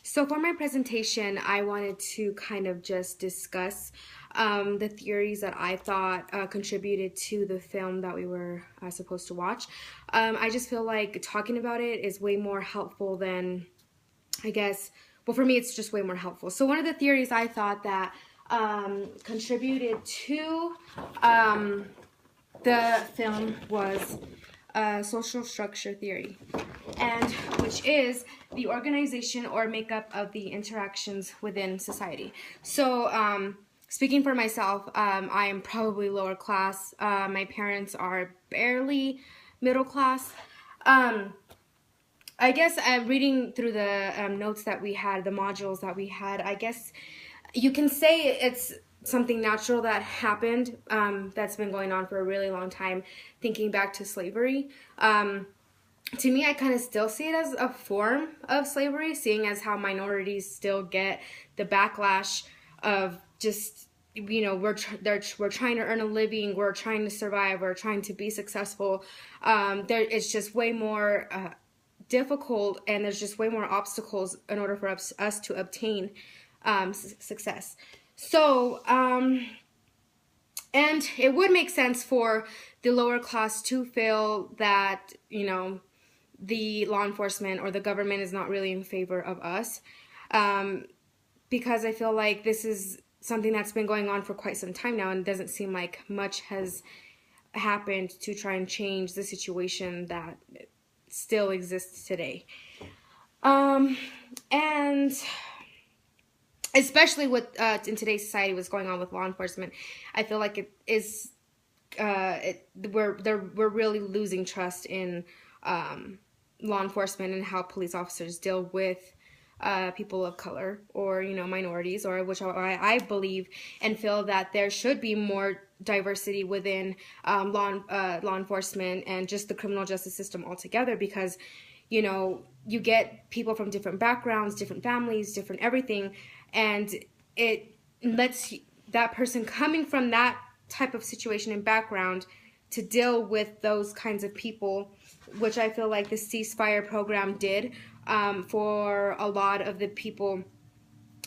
So for my presentation, I wanted to kind of just discuss the theories that I thought contributed to the film that we were supposed to watch. I just feel like talking about it is way more helpful than, I guess, well, for me, it's just way more helpful. So one of the theories I thought that contributed to the film was social structure theory, and which is the organization or makeup of the interactions within society. So, speaking for myself, I am probably lower class. My parents are barely middle class. I guess reading through the notes that we had, the modules that we had, I guess you can say it's something natural that happened that's been going on for a really long time, thinking back to slavery. To me, I kind of still see it as a form of slavery, seeing as how minorities still get the backlash of just, we're trying to earn a living, we're trying to survive, we're trying to be successful. It's just way more difficult, and there's just way more obstacles in order for us to obtain success. So, and it would make sense for the lower class to feel that, the law enforcement or the government is not really in favor of us, because I feel like this is something that's been going on for quite some time now, and it doesn't seem like much has happened to try and change the situation that still exists today. And especially with in today's society, what's going on with law enforcement, I feel like it is we're really losing trust in law enforcement and how police officers deal with people of color or minorities, or which I believe and feel that there should be more diversity within law enforcement and just the criminal justice system altogether, because you get people from different backgrounds, different families, different everything, and it lets that person coming from that type of situation and background to deal with those kinds of people, which I feel like the ceasefire program did for a lot of the people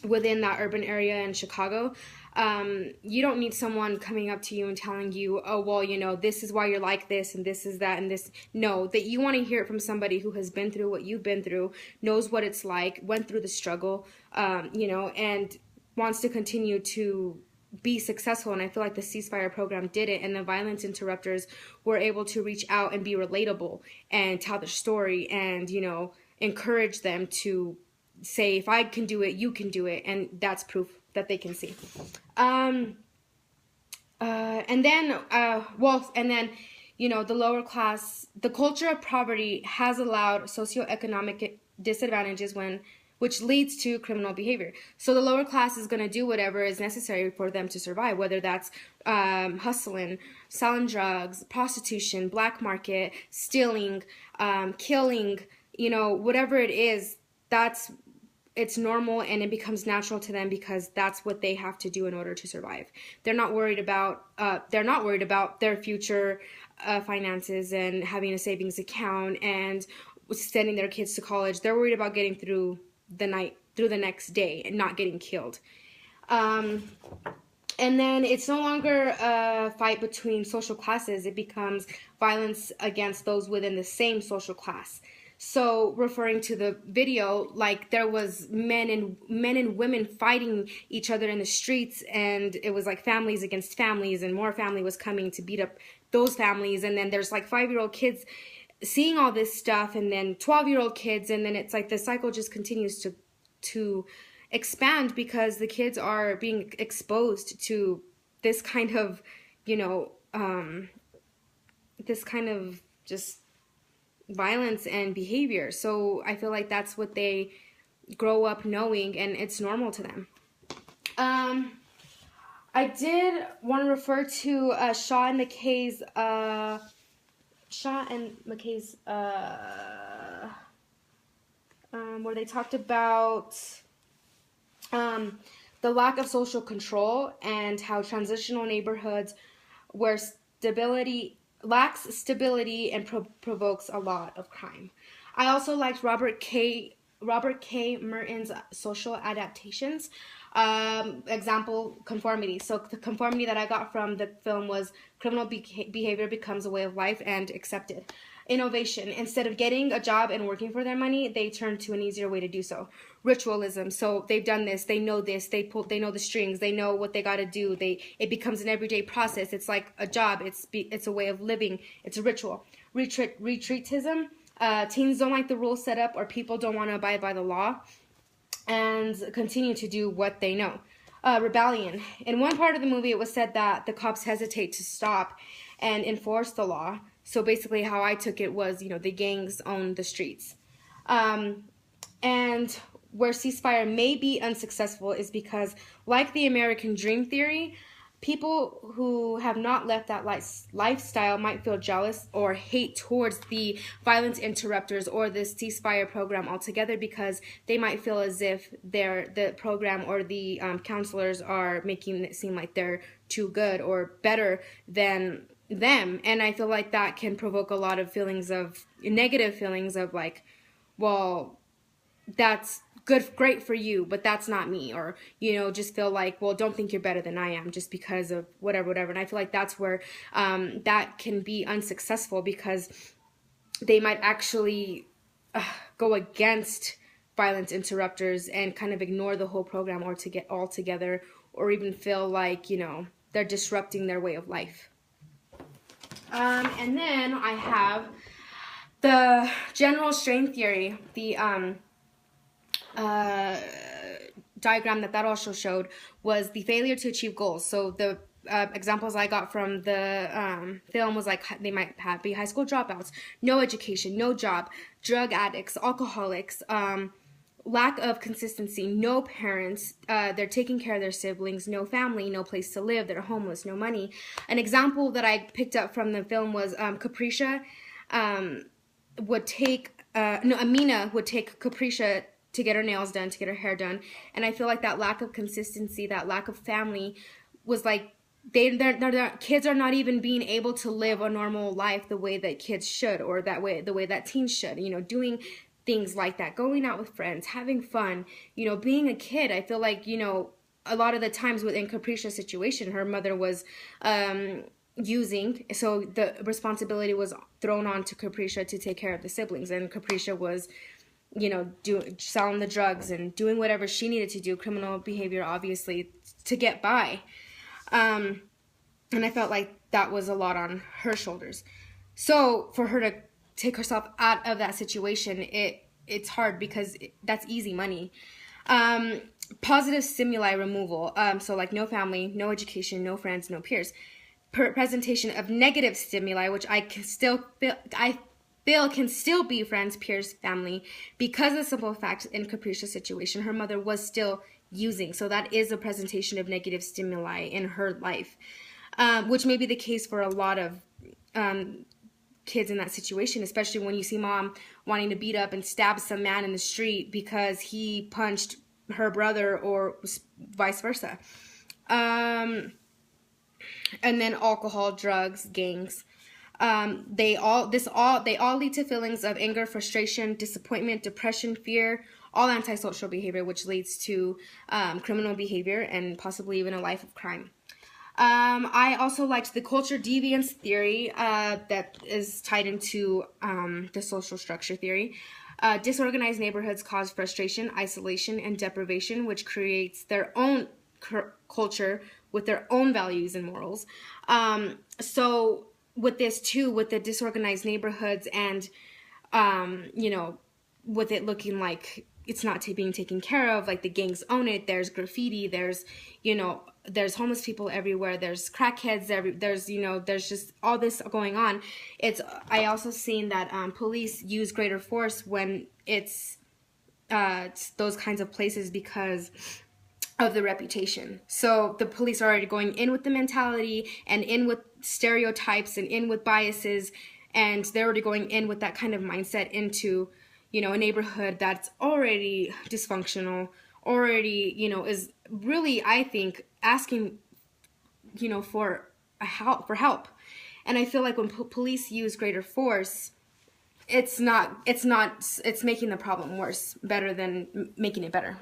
within that urban area in Chicago. You don't need someone coming up to you and telling you, oh, well, this is why you're like this and this is that and this. No, that you want to hear it from somebody who has been through what you've been through, knows what it's like, went through the struggle, and wants to continue to be successful. And I feel like the ceasefire program did it, and the violence interrupters were able to reach out and be relatable and tell their story and, encourage them to say, if I can do it, you can do it. And that's proof that they can see. And then, the lower class, the culture of poverty has allowed socioeconomic disadvantages which leads to criminal behavior. So the lower class is going to do whatever is necessary for them to survive, whether that's hustling, selling drugs, prostitution, black market, stealing, killing, whatever it is. It's normal, and it becomes natural to them because that's what they have to do in order to survive. They're not worried about their future finances and having a savings account and sending their kids to college. They're worried about getting through the next day and not getting killed. And then it's no longer a fight between social classes. It becomes violence against those within the same social class. So referring to the video, like there was men and women fighting each other in the streets, and it was like families against families, and more family was coming to beat up those families. And then there's like 5-year-old kids seeing all this stuff, and then 12-year-old kids, and then it's like the cycle just continues to expand because the kids are being exposed to this kind of, this kind of just violence and behavior. So I feel like that's what they grow up knowing, and it's normal to them. I did want to refer to Shaw and McKay's where they talked about the lack of social control and how transitional neighborhoods where lacks stability and provokes a lot of crime. I also liked Robert K. Robert K. Merton's social adaptations. Example, conformity. So the conformity that I got from the film was criminal behavior becomes a way of life and accepted. Innovation. Instead of getting a job and working for their money, they turn to an easier way to do so. Ritualism. So they've done this, they know this, they know the strings, they know what they got to do. It becomes an everyday process. It's like a job. It's a way of living. It's a ritual. Retreatism. Teens don't like the rules set up, or people don't want to abide by the law and continue to do what they know. Rebellion. In one part of the movie, it was said that the cops hesitate to stop and enforce the law. So basically, how I took it was, the gangs own the streets. And where ceasefire may be unsuccessful is because, like the American dream theory, people who have not left that lifestyle might feel jealous or hate towards the violence interrupters or this ceasefire program altogether, because they might feel as if the program or the counselors are making it seem like they're too good or better than them. And I feel like that can provoke a lot of negative feelings of like, well, that's great for you, but that's not me. Or, just feel like, well, don't think you're better than I am just because of whatever. And I feel like that's where that can be unsuccessful, because they might actually go against violence interrupters and kind of ignore the whole program altogether, or even feel like, they're disrupting their way of life. And then I have the general strain theory, the diagram that also showed was the failure to achieve goals. So the examples I got from the film was like they might be high school dropouts, no education, no job, drug addicts, alcoholics, lack of consistency, no parents, they're taking care of their siblings, no family, no place to live, they're homeless, no money. An example that I picked up from the film was Capricia would take, Amina would take Capricia to get her nails done, to get her hair done. And I feel like that lack of consistency, that lack of family was like, their kids are not even being able to live a normal life the way that kids should, or the way that teens should, doing things like that, going out with friends, having fun, being a kid. I feel like, a lot of the times within Capricia's situation, her mother was using, so the responsibility was thrown on to Capricia to take care of the siblings, and Capricia was selling the drugs and doing whatever she needed to do, criminal behavior, obviously, to get by. And I felt like that was a lot on her shoulders. So for her to take herself out of that situation, it's hard, because that's easy money. Positive stimuli removal. So like no family, no education, no friends, no peers. Presentation of negative stimuli, which I feel can still be friends, peers, family, because of the simple fact in Capricia's situation, her mother was still using. So that is a presentation of negative stimuli in her life, which may be the case for a lot of kids in that situation, especially when you see mom wanting to beat up and stab some man in the street because he punched her brother, or vice versa. And then alcohol, drugs, gangs. They all lead to feelings of anger, frustration, disappointment, depression, fear, all antisocial behavior, which leads to criminal behavior and possibly even a life of crime. I also liked the culture deviance theory that is tied into the social structure theory. Disorganized neighborhoods cause frustration, isolation, and deprivation, which creates their own culture with their own values and morals. So with this too, with the disorganized neighborhoods and, with it looking like it's not being taken care of, like the gangs own it, there's graffiti, there's homeless people everywhere, there's crackheads, there's just all this going on. I also seen that police use greater force when it's those kinds of places because of the reputation. So the police are already going in with the mentality and in with stereotypes and in with biases, and they're already going in with that kind of mindset into, a neighborhood that's already dysfunctional, already, is really, I think, asking, for help. And I feel like when police use greater force, it's not, it's making the problem worse, better than making it better.